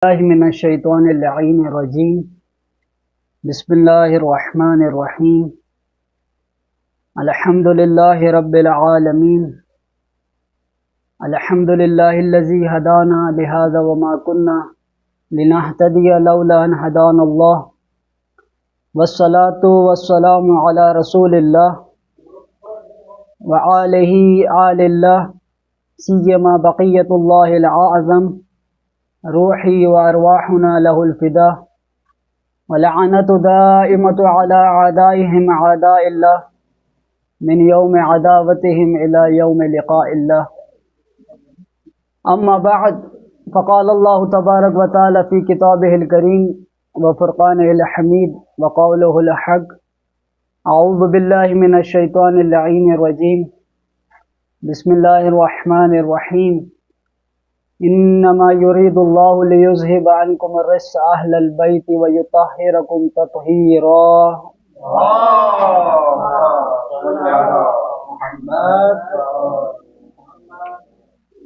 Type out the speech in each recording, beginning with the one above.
من الشیطان اللعین الرجیم بسم اللہ الرحمن الرحیم الحمد للہ رب العالمین الحمد للہ الذی ہدانا لہذا وما كنا لنہتدی لولا ان ہدانا اللہ والصلاة والسلام علی رسول اللہ وآلہ آل اللہ سیما بقیت اللہ العظم روحی وارواحنا له الفداء ولعنت دائمت على اعدائهم اعداء الله من يوم عداوتهم الى يوم لقاء الله. اما بعد، فقال الله تبارك وتعالى في كتابه الكريم وفرقانه الحميد وقوله الحق: اعوذ بالله من الشيطان اللعين الرجيم بسم الله الرحمن الرحيم انما يريد الله ليذهب عنكم الرجس اهل البيت ويطهركم تطهيرا.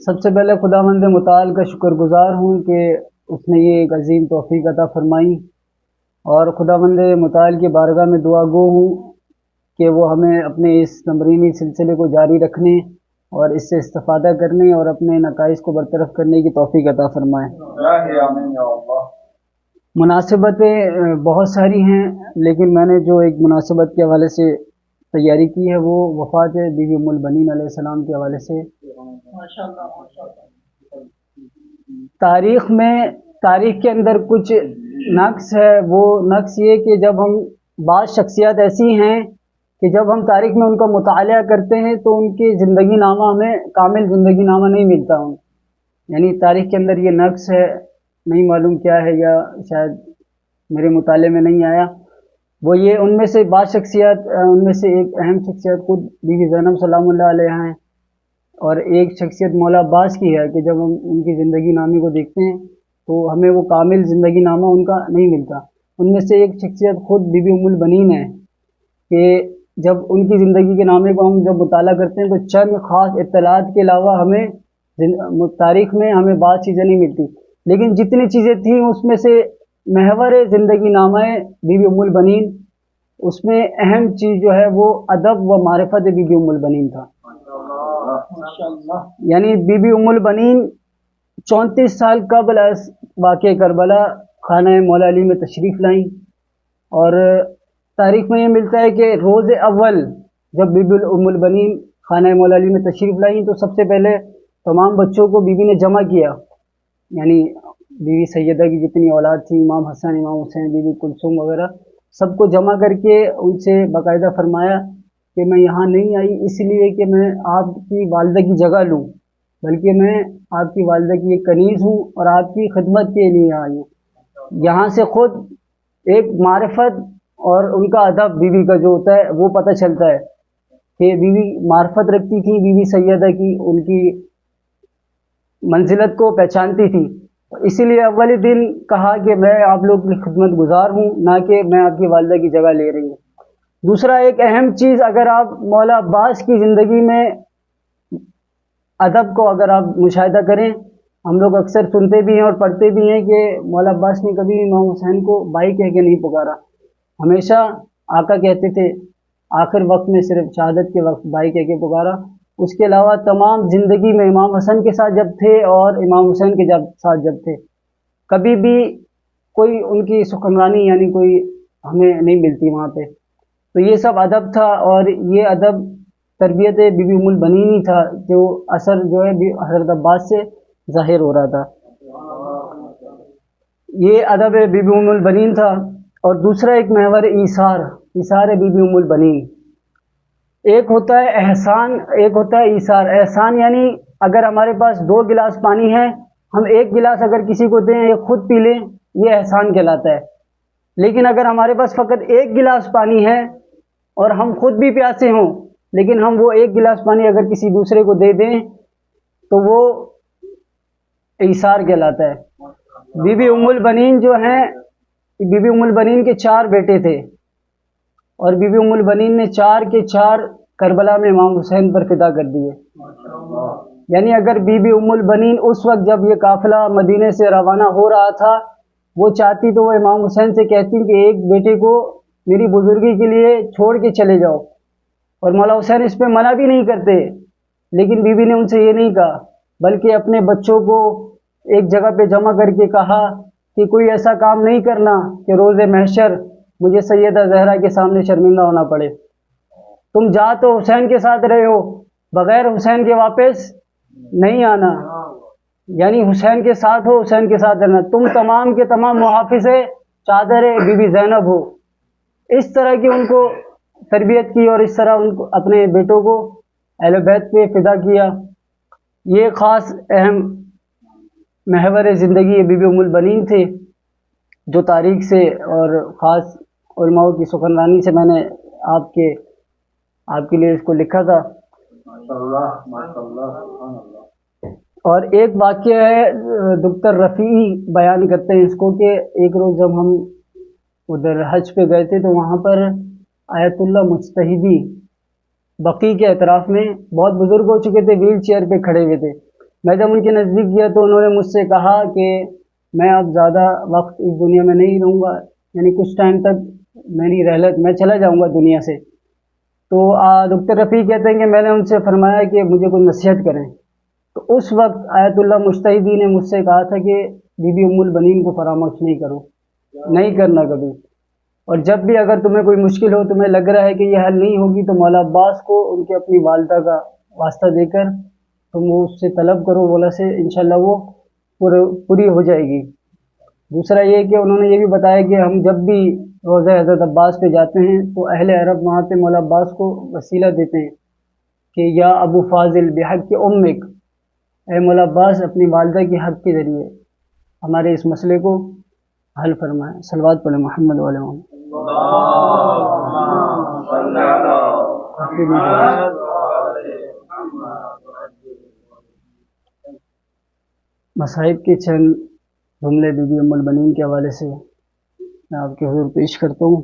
سب سے پہلے خداوند متعال کا شکر گزار ہوں کہ اس نے یہ ایک عظیم توفیق عطا فرمائی، اور خداوند متعال کی بارگاہ میں دعا گو ہوں کہ وہ ہمیں اپنے اس تمرینی سلسلے کو جاری رکھنے اور اس سے استفادہ کرنے اور اپنے نقائص کو برطرف کرنے کی توفیق عطا فرمائے. مناسبتیں بہت ساری ہیں، لیکن میں نے جو ایک مناسبت کے حوالے سے تیاری کی ہے وہ وفات بی بی ام البنین علیہ السلام کے حوالے سے. تاریخ کے اندر کچھ نقص ہے. وہ نقص یہ کہ جب ہم بعض شخصیات ایسی ہیں کہ جب ہم تاریخ میں ان کا مطالعہ کرتے ہیں تو ان کی زندگی نامہ ہمیں کامل زندگی نامہ نہیں ملتا. یعنی تاریخ کے اندر یہ نقص ہے، نہیں معلوم کیا ہے، یا شاید میرے مطالعے میں نہیں آیا. وہ یہ ان میں سے بعض شخصیات، ان میں سے ایک اہم شخصیت خود بی بی زینب سلام اللہ علیہ ہیں، اور ایک شخصیت مولا عباس کی ہے کہ جب ہم ان کی زندگی نامے کو دیکھتے ہیں تو ہمیں وہ کامل زندگی نامہ ان کا نہیں ملتا. ان میں سے ایک شخصیت خود بی بی ام البنین ہے کہ جب ان کی زندگی کے نامے کو ہم جب مطالعہ کرتے ہیں تو چند خاص اطلاعات کے علاوہ ہمیں تاریخ میں ہمیں بعض چیزیں نہیں ملتی، لیکن جتنی چیزیں تھیں اس میں سے محور زندگی نامہ بی بی ام البنین، اس میں اہم چیز جو ہے وہ ادب و معرفت بی بی ام البنین تھا. یعنی بی بی ام البنین 34 سال قبل از واقع کربلا خانہ مولا علی میں تشریف لائیں، اور تاریخ میں یہ ملتا ہے کہ روز اول جب بی بی ام البنین خانہ مولا علی میں تشریف لائیں تو سب سے پہلے تمام بچوں کو بی بی نے جمع کیا. یعنی بی بی سیدہ کی جتنی اولاد تھی، امام حسن، امام حسین، بی بی کلثوم وغیرہ، سب کو جمع کر کے ان سے باقاعدہ فرمایا کہ میں یہاں نہیں آئی اس لیے کہ میں آپ کی والدہ کی جگہ لوں، بلکہ میں آپ کی والدہ کی ایک کنیز ہوں اور آپ کی خدمت کے لیے آئی ہوں. یہاں سے خود ایک معرفت اور ان کا ادب بی بی کا جو ہوتا ہے وہ پتہ چلتا ہے کہ بی بی معرفت رکھتی تھی، بی بی سیدہ کی ان کی منزلت کو پہچانتی تھی. اسی لیے اولی دن کہا کہ میں آپ لوگ کی خدمت گزار ہوں، نہ کہ میں آپ کی والدہ کی جگہ لے رہی ہوں. دوسرا ایک اہم چیز، اگر آپ مولا عباس کی زندگی میں ادب کو اگر آپ مشاہدہ کریں، ہم لوگ اکثر سنتے بھی ہیں اور پڑھتے بھی ہیں کہ مولا عباس نے کبھی امام حسین کو بھائی کہہ کے نہیں پکارا، ہمیشہ آقا کہتے تھے، آخر وقت میں صرف شہادت کے وقت بھائی کہہ کے پکارا. اس کے علاوہ تمام زندگی میں امام حسن کے ساتھ جب تھے اور امام حسین کے ساتھ جب تھے، کبھی بھی کوئی ان کی سخنرانی یعنی کوئی ہمیں نہیں ملتی وہاں پہ. تو یہ سب ادب تھا، اور یہ ادب تربیت بی بی ام البنین ہی تھا، جو اثر جو ہے حضرت عباس سے ظاہر ہو رہا تھا. یہ ادب بی بی ام البنین تھا. اور دوسرا ایک محور ایثار بی بی ام البنین. ایک ہوتا ہے احسان، ایک ہوتا ہے ایثار. احسان یعنی اگر ہمارے پاس 2 گلاس پانی ہے، ہم 1 گلاس اگر کسی کو دیں یا خود پی لیں، یہ احسان کہلاتا ہے. لیکن اگر ہمارے پاس فقط 1 گلاس پانی ہے اور ہم خود بھی پیاسے ہوں، لیکن ہم وہ 1 گلاس پانی اگر کسی دوسرے کو دے دیں تو وہ ایثار کہلاتا ہے. بی بی ام البنین جو ہیں، بی بی ام البنین کے 4 بیٹے تھے، اور بی بی ام البنین نے 4 کے 4 کربلا میں امام حسین پر فدا کر دیے. یعنی اگر بی بی ام البنین اس وقت جب یہ قافلہ مدینے سے روانہ ہو رہا تھا وہ چاہتی تو وہ امام حسین سے کہتی کہ ایک بیٹے کو میری بزرگی کے لیے چھوڑ کے چلے جاؤ، اور مولا حسین اس پہ منع بھی نہیں کرتے، لیکن بی بی نے ان سے یہ نہیں کہا، بلکہ اپنے بچوں کو ایک جگہ پہ جمع کر کے کہا کہ کوئی ایسا کام نہیں کرنا کہ روز محشر مجھے سیدہ زہرا کے سامنے شرمندہ ہونا پڑے۔ تم جا تو حسین کے ساتھ رہے ہو، بغیر حسین کے واپس نہیں آنا، یعنی حسین کے ساتھ ہو، حسین کے ساتھ رہنا، تم تمام کے تمام محافظ چادر بی بی زینب ہو۔ اس طرح کی ان کو تربیت کی اور اس طرح ان کو اپنے بیٹوں کو اہل بیت پہ فدا کیا۔ یہ خاص اہم محور زندگی بی بی ام البنین تھے جو تاریخ سے اور خاص علماء کی سخنرانی سے میں نے آپ کے لیے اس کو لکھا تھا۔ اور ایک واقعہ ہے دکتر رفیعی بیان کرتے ہیں اس کو کہ ایک روز جب ہم ادھر حج پہ گئے تھے تو وہاں پر آیت اللہ مجتہدی بقیع کے اطراف میں بہت بزرگ ہو چکے تھے، ویل چیئر پہ کھڑے ہوئے تھے۔ میں جب ان کے نزدیک گیا تو انہوں نے مجھ سے کہا کہ میں اب زیادہ وقت اس دنیا میں نہیں رہوں گا، یعنی کچھ ٹائم تک میری رحلت میں چلا جاؤں گا دنیا سے۔ تو دکتر رفیع کہتے ہیں کہ میں نے ان سے فرمایا کہ مجھے کوئی نصیحت کریں، تو اس وقت آیت اللہ مجتہدی نے مجھ سے کہا تھا کہ بی بی ام البنین کو فراموش نہیں کرو، نہیں کرنا کبھی، اور جب بھی اگر تمہیں کوئی مشکل ہو، تمہیں لگ رہا ہے کہ یہ حل نہیں ہوگی، تو مولا عباس کو ان کے اپنی والدہ کا واسطہ دے کر تم وہ اس سے طلب کرو، مولا سے انشاءاللہ وہ پوری ہو جائے گی۔ دوسرا یہ کہ انہوں نے یہ بھی بتایا کہ ہم جب بھی روضہ حضرت عباس پہ جاتے ہیں تو اہل عرب وہاں پہ مولا عباس کو وسیلہ دیتے ہیں کہ یا ابو فاضل بحق امک، اے مولا عباس اپنی والدہ کی حق کے ذریعے ہمارے اس مسئلے کو حل فرمائیں۔ صلوات پڑھیں محمد علیہ وسلم۔ مصائب کے چند جملے بی بی ام البنین کے حوالے سے میں آپ کے حضور پیش کرتا ہوں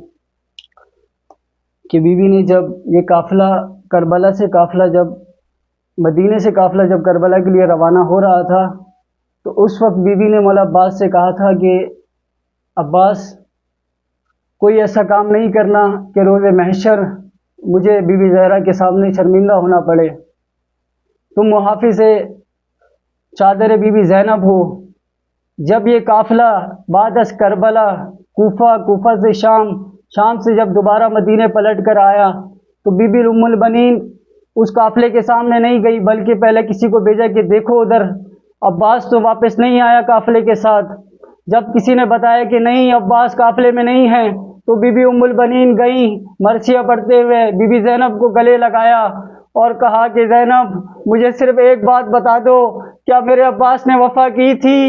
کہ بی بی نے جب یہ قافلہ کربلا سے قافلہ جب مدینے سے قافلہ جب کربلا کے لیے روانہ ہو رہا تھا تو اس وقت بی بی نے مولا عباس سے کہا تھا کہ عباس کوئی ایسا کام نہیں کرنا کہ روز محشر مجھے بی بی زہرا کے سامنے شرمندہ ہونا پڑے، تم محافظ چادر بی بی زینب ہو۔ جب یہ قافلہ بعد از کربلا کوفہ سے شام سے جب دوبارہ مدینے پلٹ کر آیا تو بی بی ام البنین اس قافلے کے سامنے نہیں گئی، بلکہ پہلے کسی کو بھیجا کہ دیکھو ادھر عباس تو واپس نہیں آیا قافلے کے ساتھ۔ جب کسی نے بتایا کہ نہیں عباس قافلے میں نہیں ہیں تو بی بی ام البنین گئیں مرثیہ پڑھتے ہوئے بی بی زینب کو گلے لگایا اور کہا کہ زینب مجھے صرف ایک بات بتا دو، کیا میرے عباس نے وفا کی تھی؟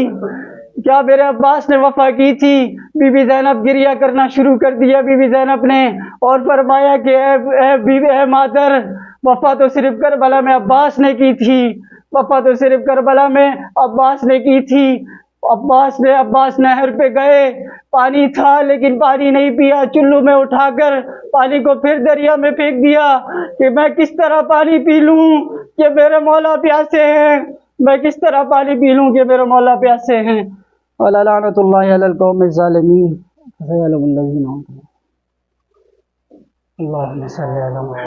کیا میرے عباس نے وفا کی تھی؟ بی بی زینب گریہ کرنا شروع کر دیا بی بی زینب نے، اور فرمایا کہ اے مادر، وفا تو صرف کربلا میں عباس نے کی تھی، وفا تو صرف کربلا میں عباس نے کی تھی۔ عباس نہر پہ گئے، پانی تھا لیکن پانی نہیں پیا، چلو میں اٹھا کر پانی کو پھر دریا میں پھینک دیا کہ میں کس طرح پانی پی لوں کہ میرے مولا پیاسے ہیں، میں کس طرح پانی پی لوں کہ میرے مولا پیاسے ہیں۔ لعنۃ اللہ علی القوم الظالمین۔ اللہم صل علی محمد۔